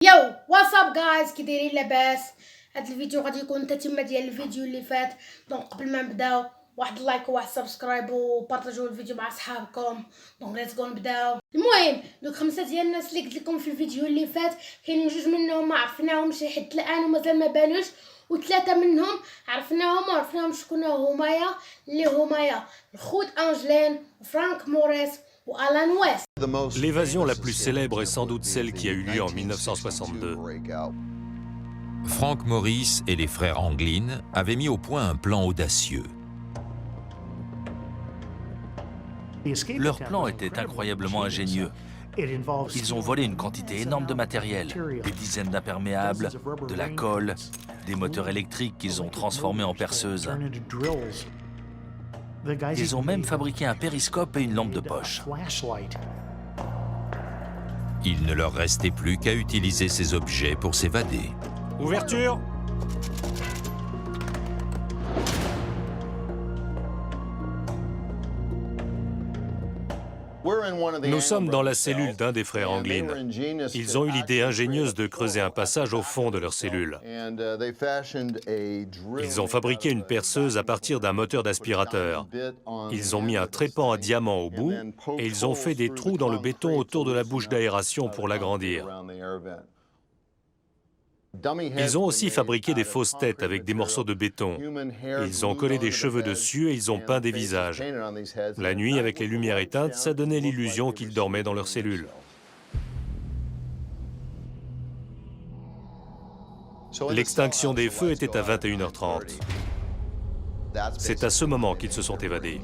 يو واتساب جايز، كي دايرين لاباس؟ هاد الفيديو غادي يكون تتمه ديال الفيديو اللي فات. دونك قبل ما نبداو واحد اللايك وواحد سبسكرايب وبارطاجيو الفيديو مع صحابكم. دونك ليتس جو نبداو. المهم دوك 5 ديال الناس اللي قلت لكم في الفيديو اللي فات كاينين 2 منهم ما عرفناهمش حتى الان ومازال ما بانوش، و3 منهم عرفناهم وعرفناهم شكون همايا، اللي همايا الخوت انجلين وفرانك موريس وألان ويست. L'évasion la plus célèbre est sans doute celle qui a eu lieu en 1962. Frank Morris et les frères Anglin avaient mis au point un plan audacieux. Leur plan était incroyablement ingénieux. Ils ont volé une quantité énorme de matériel, des dizaines d'imperméables, de la colle, des moteurs électriques qu'ils ont transformés en perceuses. Ils ont même fabriqué un périscope et une lampe de poche. Il ne leur restait plus qu'à utiliser ces objets pour s'évader. Ouverture! Nous sommes dans la cellule d'un des frères Anglin. Ils ont eu l'idée ingénieuse de creuser un passage au fond de leur cellule. Ils ont fabriqué une perceuse à partir d'un moteur d'aspirateur. Ils ont mis un trépan à diamant au bout et ils ont fait des trous dans le béton autour de la bouche d'aération pour l'agrandir. Ils ont aussi fabriqué des fausses têtes avec des morceaux de béton. Ils ont collé des cheveux dessus et ils ont peint des visages. La nuit, avec les lumières éteintes, ça donnait l'illusion qu'ils dormaient dans leur cellule. L'extinction des feux était à 21h30. C'est à ce moment qu'ils se sont évadés.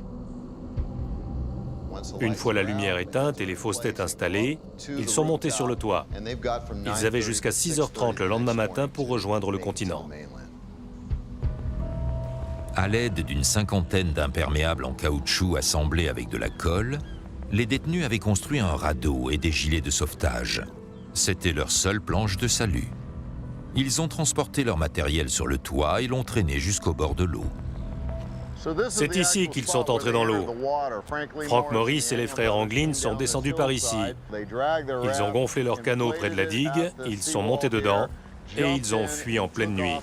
Une fois la lumière éteinte et les fausses têtes installées, ils sont montés sur le toit. Ils avaient jusqu'à 6h30 le lendemain matin pour rejoindre le continent. À l'aide d'une 50aine d'imperméables en caoutchouc assemblés avec de la colle, les détenus avaient construit un radeau et des gilets de sauvetage. C'était leur seule planche de salut. Ils ont transporté leur matériel sur le toit et l'ont traîné jusqu'au bord de l'eau. C'est ici qu'ils sont entrés dans l'eau. Frank Morris et les frères Anglin sont descendus par ici. Ils ont gonflé leur canot près de la digue, ils sont montés dedans et ils ont fui en pleine nuit.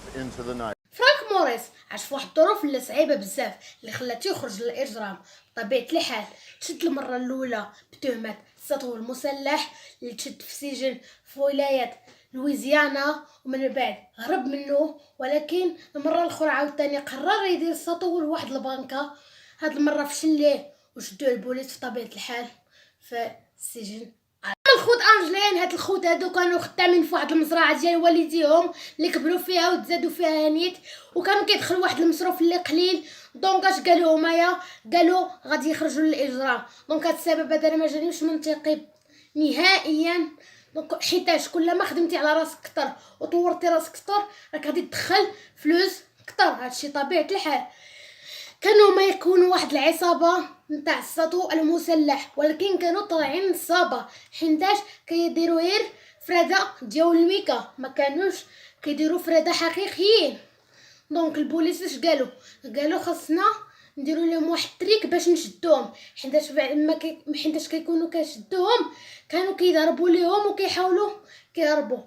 فرانك موريس عاش في واحد الظروف اللي صعيبه بزاف اللي خلاته يخرج للاجرام. بطبيعه الحال تشد المره الاولى بتهمه السطو المسلح اللي تشد في سجن في ولايه لويزيانا، ومن بعد هرب منه، ولكن المره الاخرى عاوتاني قرر يدير السطو لواحد البنكه. هاد المره فشل ليه وشدوه البوليس في طبيعه الحال في السجن. الخوت انجلين، هاد الخوت هادو كانوا خدامين في واحد المزرعه ديال والديهم اللي كبروا فيها وتزادوا فيها نيت، وكانوا كيدخلوا واحد المصروف اللي قليل. دونك اش قالوا همايا؟ قالوا غادي يخرجوا للاجرام. دونك هاد السبب هذا ما جانيش منطقي نهائيا. دونك حيتاش كلما خدمتي على راسك كتر وطورتي راسك كتر راك غادي تدخل فلوس كتر. هادشي طبيعه الحال. كانوا ما يكونوا واحد العصابه نتاع السطو المسلح، ولكن كانوا طالعين نصابه حيتاش كيديروا غير فرادة ديال الميكا، ما كانوش كيديروا فرادة حقيقيين. دونك البوليس اش قالوا خاصنا نديروا لهم واحد التريك باش نشدوهم، حيتاش كيكونوا كنشدوهم كانوا كيضربوا ليهم وكيحاولوا كيهربوا.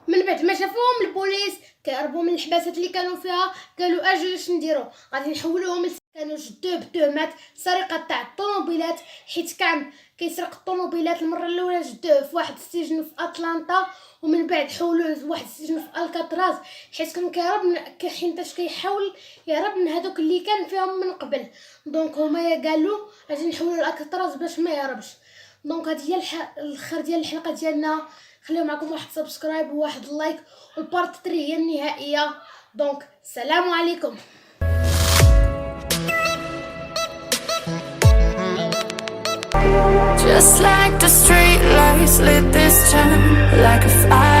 من بعد ما شافوهم البوليس كيهربوا من الحباسات اللي كانوا فيها، قالوا اجي اش نديروا؟ غادي نحولوهم كانوا شدوه بتهمات سرقه تاع الطوموبيلات، حيت كان كيسرق الطوموبيلات. المره الاولى شدوه في واحد السجن في اتلانتا، ومن بعد حولوه لواحد السجن في الكاتراز، حيت كان كيهرب حيتاش كيحاول يهرب من هذوك اللي كان فيهم من قبل. دونك هما قالوا اجي نحولوا لالكاتراز باش ما يهربش. دونك هذه هي الخير ديال الحلقه ديالنا. خليو معكم واحد سبسكرايب وواحد اللايك، والبارت 3 هي النهائيه. دونك السلام عليكم. Just like the street lights lit this town like a fire.